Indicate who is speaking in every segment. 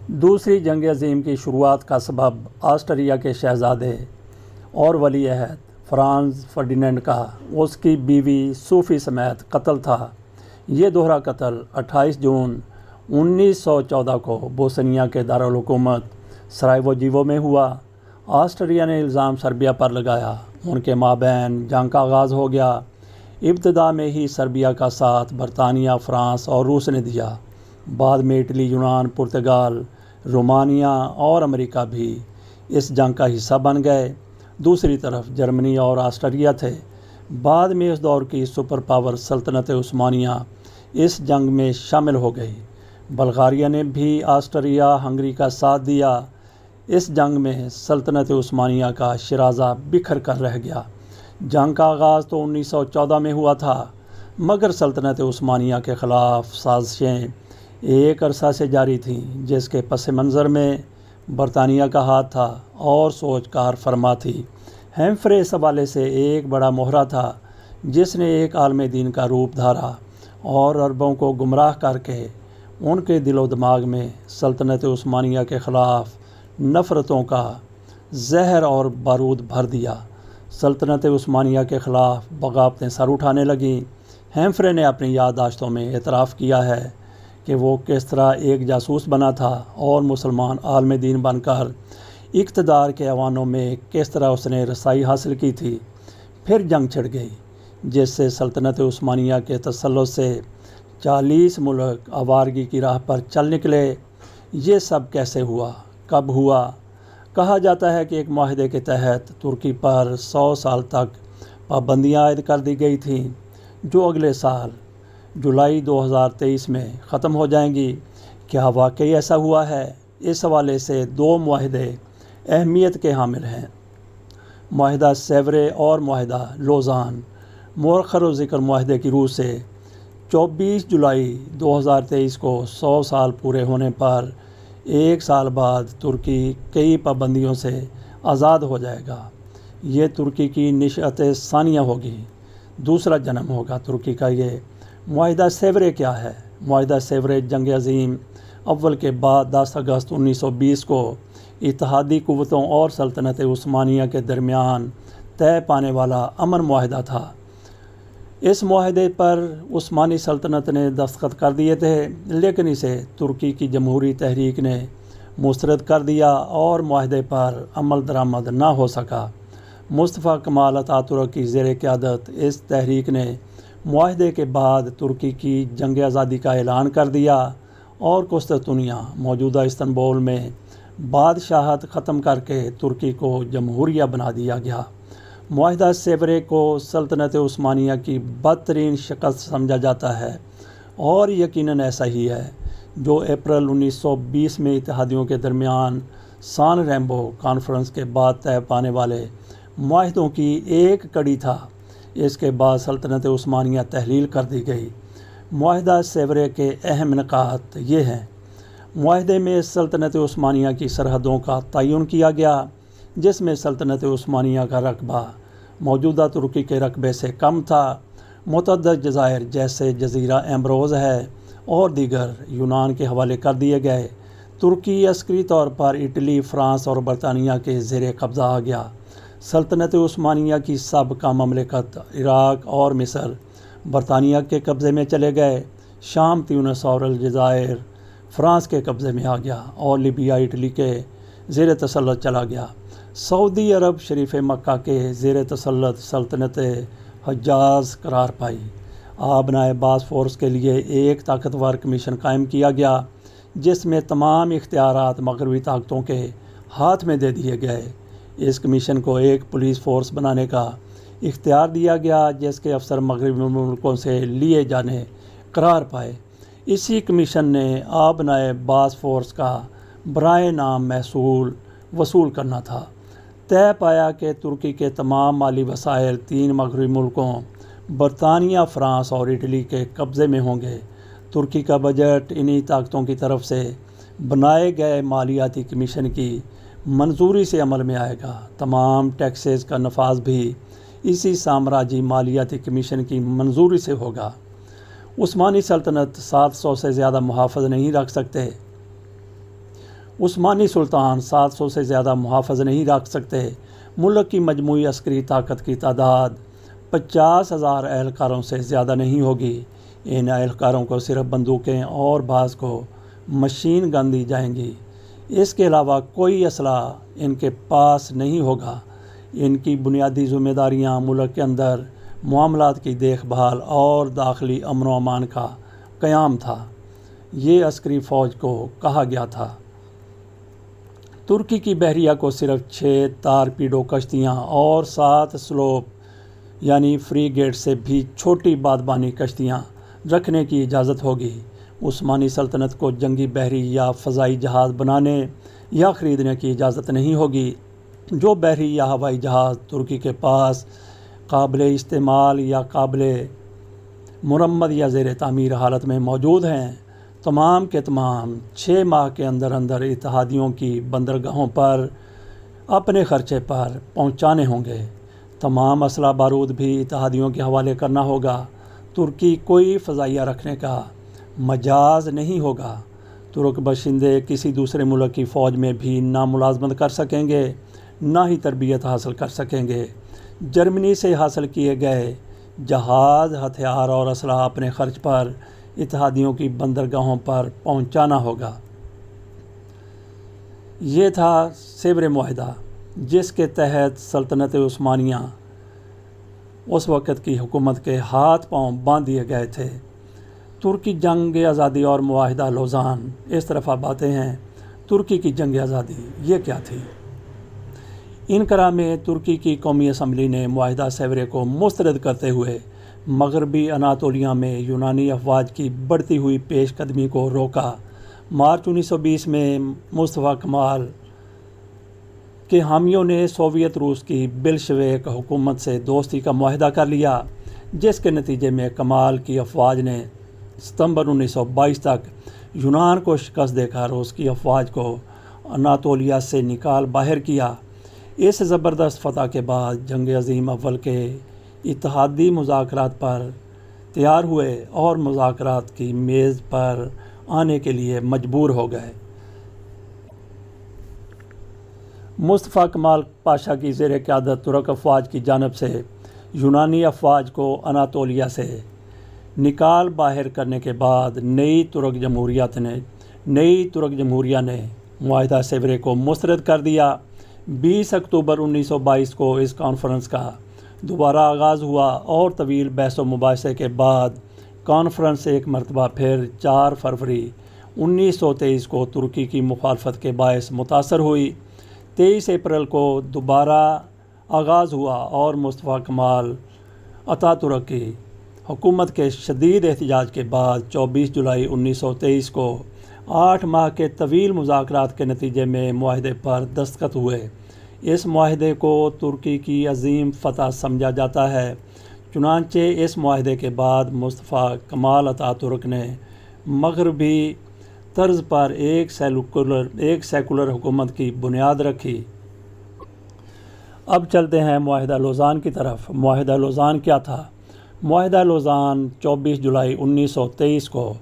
Speaker 1: دوسری جنگ عظیم کی شروعات کا سبب آسٹریا کے شہزادے اور ولی عہد فرانز فرڈینینڈ کا اس کی بیوی صوفی سمیت قتل تھا۔ یہ دوہرا قتل 28 جون 1914 کو بوسنیا کے دارالحکومت سرائیوو میں ہوا۔ آسٹریا نے الزام سربیا پر لگایا۔ ان کے مابین جنگ کا آغاز ہو گیا۔ ابتدا میں ہی سربیا کا ساتھ برطانیہ، فرانس اور روس نے دیا۔ بعد میں اٹلی، یونان، پرتگال، رومانیہ اور امریکہ بھی اس جنگ کا حصہ بن گئے۔ دوسری طرف جرمنی اور آسٹریا تھے۔ بعد میں اس دور کی سپر پاور سلطنت عثمانیہ اس جنگ میں شامل ہو گئی۔ بلغاریہ نے بھی آسٹریا ہنگری کا ساتھ دیا۔ اس جنگ میں سلطنت عثمانیہ کا شیرازہ بکھر کر رہ گیا۔ جنگ کا آغاز تو 1914 میں ہوا تھا، مگر سلطنت عثمانیہ کے خلاف سازشیں ایک عرصہ سے جاری تھیں، جس کے پس منظر میں برطانیہ کا ہاتھ تھا اور سوچ کار فرما تھی۔ ہیمفرے اس حوالے سے ایک بڑا مہرہ تھا جس نے ایک عالم دین کا روپ دھارا اور عربوں کو گمراہ کر کے ان کے دل و دماغ میں سلطنت عثمانیہ کے خلاف نفرتوں کا زہر اور بارود بھر دیا۔ سلطنت عثمانیہ کے خلاف بغاوتیں سر اٹھانے لگیں۔ ہیمفرے نے اپنی یادداشتوں میں اعتراف کیا ہے کہ وہ کس طرح ایک جاسوس بنا تھا اور مسلمان عالم دین بن کر اقتدار کے ایوانوں میں کس طرح اس نے رسائی حاصل کی تھی۔ پھر جنگ چھڑ گئی، جس سے سلطنت عثمانیہ کے تسلط سے 40 ملک آوارگی کی راہ پر چل نکلے۔ یہ سب کیسے ہوا، کب ہوا؟ کہا جاتا ہے کہ ایک معاہدے کے تحت ترکی پر 100 سال تک پابندیاں عائد کر دی گئی تھیں، جو اگلے سال جولائی 2023 میں ختم ہو جائیں گی۔ کیا واقعی ایسا ہوا ہے؟ اس حوالے سے 2 معاہدے اہمیت کے حامل ہیں: معاہدہ سیورے اور معاہدہ لوزان۔ مؤخر و ذکر معاہدے کی روح سے 24 جولائی 2023 کو 100 سال پورے ہونے پر 1 سال بعد ترکی کئی پابندیوں سے آزاد ہو جائے گا۔ یہ ترکی کی نشأت ثانیہ ہوگی، دوسرا جنم ہوگا ترکی کا۔ یہ معاہدہ سیورے کیا ہے؟ معاہدہ سیورے جنگ عظیم اول کے بعد 10 اگست 1920 کو اتحادی قوتوں اور سلطنت عثمانیہ کے درمیان طے پانے والا امن معاہدہ تھا۔ اس معاہدے پر عثمانی سلطنت نے دستخط کر دیے تھے، لیکن اسے ترکی کی جمہوری تحریک نے مسترد کر دیا اور معاہدے پر عمل درآمد نہ ہو سکا۔ مصطفیٰ کمال اتاتürk کی زیر قیادت اس تحریک نے معاہدے کے بعد ترکی کی جنگ آزادی کا اعلان کر دیا اور قسطنطنیہ، موجودہ استنبول میں بادشاہت ختم کر کے ترکی کو جمہوریہ بنا دیا گیا۔ معاہدہ سیورے کو سلطنت عثمانیہ کی بدترین شکست سمجھا جاتا ہے، اور یقیناً ایسا ہی ہے، جو اپریل 1920 میں اتحادیوں کے درمیان سان ریمبو کانفرنس کے بعد طے پانے والے معاہدوں کی ایک کڑی تھا۔ اس کے بعد سلطنت عثمانیہ تحلیل کر دی گئی۔ معاہدہ سیورے کے اہم نکات یہ ہیں: معاہدے میں سلطنت عثمانیہ کی سرحدوں کا تعین کیا گیا، جس میں سلطنت عثمانیہ کا رقبہ موجودہ ترکی کے رقبے سے کم تھا۔ متعدد جزائر جیسے جزیرہ ایمبروز ہے اور دیگر یونان کے حوالے کر دیے گئے۔ ترکی عسکری طور پر اٹلی، فرانس اور برطانیہ کے زیر قبضہ آ گیا۔ سلطنت عثمانیہ کی سابقہ مملکت عراق اور مصر برطانیہ کے قبضے میں چلے گئے۔ شام، تیونس اور الجزائر فرانس کے قبضے میں آ گیا اور لیبیا اٹلی کے زیر تسلط چلا گیا۔ سعودی عرب شریف مکہ کے زیر تسلط سلطنت حجاز قرار پائی۔ آبنائے باسفورس کے لیے ایک طاقتور کمیشن قائم کیا گیا، جس میں تمام اختیارات مغربی طاقتوں کے ہاتھ میں دے دیے گئے۔ اس کمیشن کو ایک پولیس فورس بنانے کا اختیار دیا گیا، جس کے افسر مغربی ملکوں سے لیے جانے قرار پائے۔ اسی کمیشن نے آبنائے باسفورس کا برائے نام محصول وصول کرنا تھا۔ طے پایا کہ ترکی کے تمام مالی وسائل 3 مغربی ملکوں برطانیہ، فرانس اور اٹلی کے قبضے میں ہوں گے۔ ترکی کا بجٹ انہی طاقتوں کی طرف سے بنائے گئے مالیاتی کمیشن کی منظوری سے عمل میں آئے گا۔ تمام ٹیکسز کا نفاذ بھی اسی سامراجی مالیاتی کمیشن کی منظوری سے ہوگا۔ عثمانی سلطنت 700 سے زیادہ محافظ نہیں رکھ سکتے۔ عثمانی سلطان 700 سے زیادہ محافظ نہیں رکھ سکتے۔ ملک کی مجموعی عسکری طاقت کی تعداد 50,000 اہلکاروں سے زیادہ نہیں ہوگی۔ ان اہلکاروں کو صرف بندوقیں اور بعض کو مشین گن دی جائیں گی۔ اس کے علاوہ کوئی اسلحہ ان کے پاس نہیں ہوگا۔ ان کی بنیادی ذمہ داریاں ملک کے اندر معاملات کی دیکھ بھال اور داخلی امن و امان کا قیام تھا۔ یہ عسکری فوج کو کہا گیا تھا۔ ترکی کی بحریہ کو صرف 6 تارپیڈو کشتیاں اور 7 سلوپ یعنی فری گیٹ سے بھی چھوٹی بادبانی کشتیاں رکھنے کی اجازت ہوگی۔ عثمانی سلطنت کو جنگی بحری یا فضائی جہاز بنانے یا خریدنے کی اجازت نہیں ہوگی۔ جو بحری یا ہوائی جہاز ترکی کے پاس قابل استعمال یا قابل مرمت یا زیر تعمیر حالت میں موجود ہیں، تمام کے تمام 6 ماہ کے اندر اندر اتحادیوں کی بندرگاہوں پر اپنے خرچے پر پہنچانے ہوں گے۔ تمام اسلحہ بارود بھی اتحادیوں کے حوالے کرنا ہوگا۔ ترکی کوئی فضائیہ رکھنے کا مجاز نہیں ہوگا۔ ترک باشندے کسی دوسرے ملک کی فوج میں بھی نہ ملازمت کر سکیں گے، نہ ہی تربیت حاصل کر سکیں گے۔ جرمنی سے حاصل کیے گئے جہاز، ہتھیار اور اسلحہ اپنے خرچ پر اتحادیوں کی بندرگاہوں پر پہنچانا ہوگا۔ یہ تھا سیور معاہدہ، جس کے تحت سلطنت عثمانیہ اس وقت کی حکومت کے ہاتھ پاؤں باندھ دیے گئے تھے۔ ترکی جنگ آزادی اور معاہدہ لوزان، اس طرف اب آتے ہیں ترکی کی جنگ آزادی یہ کیا تھی۔ انقرہ میں ترکی کی قومی اسمبلی نے معاہدہ سیورے کو مسترد کرتے ہوئے مغربی اناطولیہ میں یونانی افواج کی بڑھتی ہوئی پیش قدمی کو روکا۔ مارچ 1920 میں مصطفیٰ کمال کے حامیوں نے سوویت روس کی بلشویک حکومت سے دوستی کا معاہدہ کر لیا، جس کے نتیجے میں کمال کی افواج نے ستمبر 1922 تک یونان کو شکست دے کر اس کی افواج کو اناطولیہ سے نکال باہر کیا۔ اس زبردست فتح کے بعد جنگ عظیم اول کے اتحادی مذاکرات پر تیار ہوئے اور مذاکرات کی میز پر آنے کے لیے مجبور ہو گئے۔ مصطفیٰ کمال پاشا کی زیر قیادت ترک افواج کی جانب سے یونانی افواج کو اناطولیہ سے نکال باہر کرنے کے بعد نئی ترک جمہوریہ نے معاہدہ سیورے کو مسترد کر دیا۔ 20 اکتوبر 1922 کو اس کانفرنس کا دوبارہ آغاز ہوا اور طویل بحث و مباحثے کے بعد کانفرنس ایک مرتبہ پھر 4 فروری 1923 کو ترکی کی مخالفت کے باعث متاثر ہوئی۔ 23 اپریل کو دوبارہ آغاز ہوا اور مصطفیٰ کمال اتاتürک کی حکومت کے شدید احتجاج کے بعد 24 جولائی 1923 کو 8 ماہ کے طویل مذاکرات کے نتیجے میں معاہدے پر دستخط ہوئے۔ اس معاہدے کو ترکی کی عظیم فتح سمجھا جاتا ہے۔ چنانچہ اس معاہدے کے بعد مصطفیٰ کمال اتاتürک نے مغربی طرز پر ایک سیکولر حکومت کی بنیاد رکھی۔ اب چلتے ہیں معاہدہ لوزان کی طرف۔ معاہدہ لوزان کیا تھا؟ معاہدہ لوزان 24 جولائی 1923 کو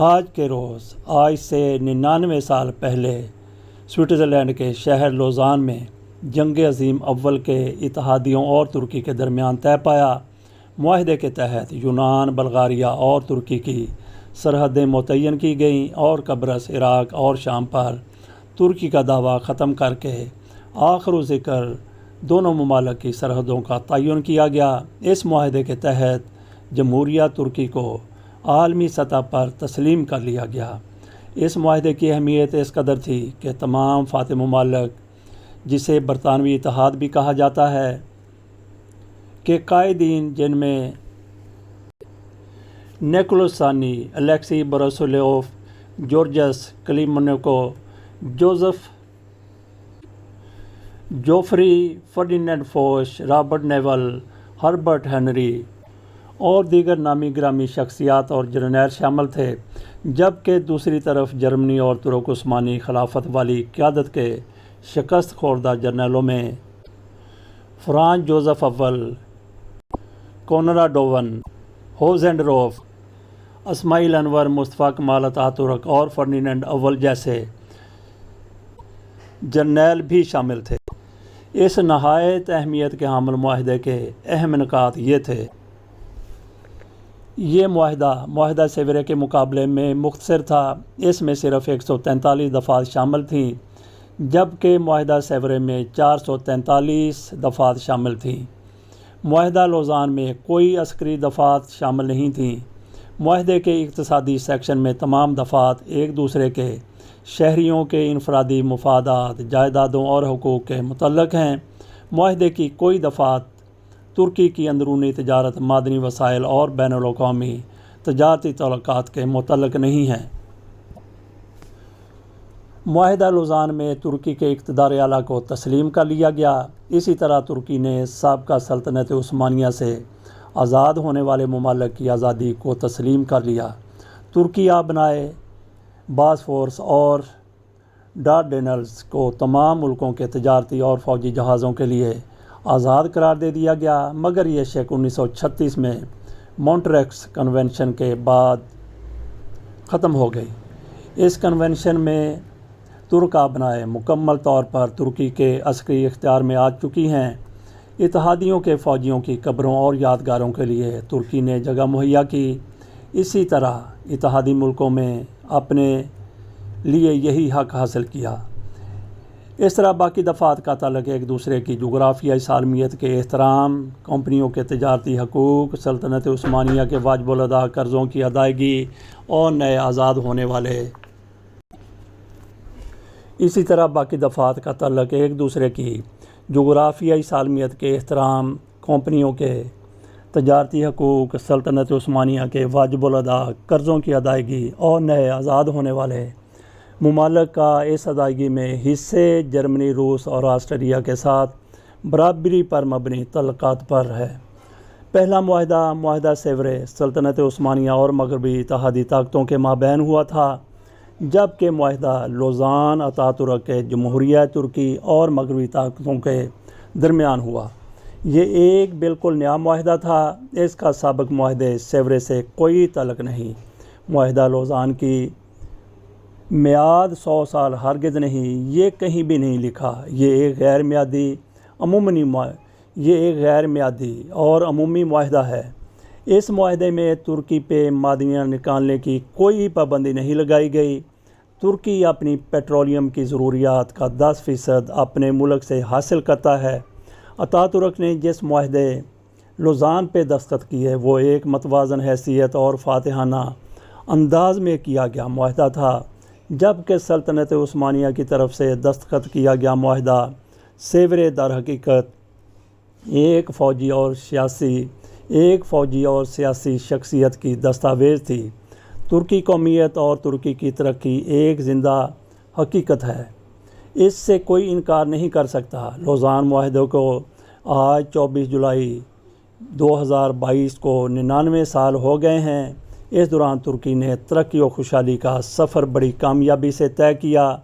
Speaker 1: آج کے روز آج سے 99 سال پہلے سوئٹزرلینڈ کے شہر لوزان میں جنگ عظیم اول کے اتحادیوں اور ترکی کے درمیان طے پایا۔ معاہدے کے تحت یونان، بلغاریہ اور ترکی کی سرحدیں متعین کی گئیں اور قبرص، عراق اور شام پر ترکی کا دعویٰ ختم کر کے آخر و ذکر دونوں ممالک کی سرحدوں کا تعین کیا گیا۔ اس معاہدے کے تحت جمہوریہ ترکی کو عالمی سطح پر تسلیم کر لیا گیا۔ اس معاہدے کی اہمیت اس قدر تھی کہ تمام فاتح ممالک، جسے برطانوی اتحاد بھی کہا جاتا ہے، کے قائدین جن میں نیکولس ثانی، Alexei Borisolev, Georges Klimenko, Joseph Joffre, Ferdinand Foch, Robert Nivelle, Herbert Henry اور دیگر نامی گرامی شخصیات اور جرنیل شامل تھے، جبکہ دوسری طرف جرمنی اور ترک عثمانی خلافت والی قیادت کے شکست خوردہ جرنیلوں میں فرانز جوزف اول، کونراڈوون، ہوزینڈروف، اسماعیل انور، مصطفیٰ کمال اتاتürک اور فرڈینینڈ اول جیسے جرنیل بھی شامل تھے۔ اس نہایت اہمیت کے حامل معاہدے کے اہم نکات یہ تھے: یہ معاہدہ سیورے کے مقابلے میں مختصر تھا۔ اس میں صرف 143 دفعات شامل تھیں، جبکہ معاہدہ سیورے میں 443 دفعات شامل تھیں۔ معاہدہ لوزان میں کوئی عسکری دفعات شامل نہیں تھیں۔ معاہدے کے اقتصادی سیکشن میں تمام دفعات ایک دوسرے کے شہریوں کے انفرادی مفادات، جائیدادوں اور حقوق کے متعلق ہیں۔ معاہدے کی کوئی دفعات ترکی کی اندرونی تجارت، معدنی وسائل اور بین الاقوامی تجارتی تعلقات کے متعلق نہیں ہیں۔ معاہدہ لوزان میں ترکی کے اقتدار اعلیٰ کو تسلیم کر لیا گیا۔ اسی طرح ترکی نے سابقہ سلطنت عثمانیہ سے آزاد ہونے والے ممالک کی آزادی کو تسلیم کر لیا۔ ترکی ابنائے باسفورس اور ڈارڈینلز کو تمام ملکوں کے تجارتی اور فوجی جہازوں کے لیے آزاد قرار دے دیا گیا، مگر یہ شک 1936 میں مونٹریکس کنونشن کے بعد ختم ہو گئی۔ اس کنونشن میں ترک ابنائے مکمل طور پر ترکی کے عسکری اختیار میں آ چکی ہیں۔ اتحادیوں کے فوجیوں کی قبروں اور یادگاروں کے لیے ترکی نے جگہ مہیا کی۔ اسی طرح اتحادی ملکوں میں اپنے لیے یہی حق حاصل کیا۔ اس طرح باقی دفعات کا تعلق ایک دوسرے کی جغرافیائی سالمیت کے احترام، کمپنیوں کے تجارتی حقوق، سلطنت عثمانیہ کے واجب الادا قرضوں کی ادائیگی اور نئے آزاد ہونے والے اسی طرح باقی دفعات کا تعلق ایک دوسرے کی جغرافیائی سالمیت کے احترام، کمپنیوں کے تجارتی حقوق، سلطنت عثمانیہ کے واجب الادا قرضوں کی ادائیگی اور نئے آزاد ہونے والے ممالک کا اس ادائیگی میں حصے جرمنی، روس اور آسٹریا کے ساتھ برابری پر مبنی تعلقات پر ہے۔ پہلا معاہدہ سیورے سلطنت عثمانیہ اور مغربی اتحادی طاقتوں کے مابین ہوا تھا، جبکہ معاہدہ لوزان اتاتورک کے جمہوریہ ترکی اور مغربی طاقتوں کے درمیان ہوا۔ یہ ایک بالکل نیا معاہدہ تھا۔ اس کا سابق معاہدے سیورے سے کوئی تعلق نہیں۔ معاہدہ لوزان کی میعاد 100 سال ہرگز نہیں، یہ کہیں بھی نہیں لکھا۔ یہ ایک غیر میعادی اور عمومی معاہدہ ہے۔ اس معاہدے میں ترکی پہ معدنیات نکالنے کی کوئی پابندی نہیں لگائی گئی۔ ترکی اپنی پیٹرولیم کی ضروریات کا 10% اپنے ملک سے حاصل کرتا ہے۔ اتاتورک نے جس معاہدے لوزان پہ دستخط کیے وہ ایک متوازن حیثیت اور فاتحانہ انداز میں کیا گیا معاہدہ تھا، جبکہ سلطنت عثمانیہ کی طرف سے دستخط کیا گیا معاہدہ سیورے در حقیقت ایک فوجی اور سیاسی شخصیت کی دستاویز تھی۔ ترکی قومیت اور ترکی کی ترقی ایک زندہ حقیقت ہے، اس سے کوئی انکار نہیں کر سکتا۔ لوزان معاہدے کو آج 24 جولائی 2022 کو 99 سال ہو گئے ہیں۔ اس دوران ترکی نے ترقی و خوشحالی کا سفر بڑی کامیابی سے طے کیا۔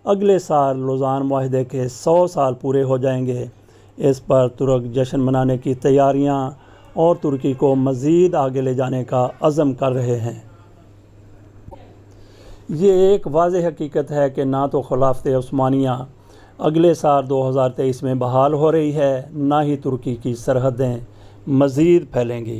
Speaker 1: اگلے سال لوزان معاہدے کے 100 سال پورے ہو جائیں گے۔ اس پر ترک جشن منانے کی تیاریاں اور ترکی کو مزید آگے لے جانے کا عزم کر رہے ہیں۔ یہ ایک واضح حقیقت ہے کہ نہ تو خلافت عثمانیہ اگلے سال 2023 میں بحال ہو رہی ہے، نہ ہی ترکی کی سرحدیں مزید پھیلیں گی۔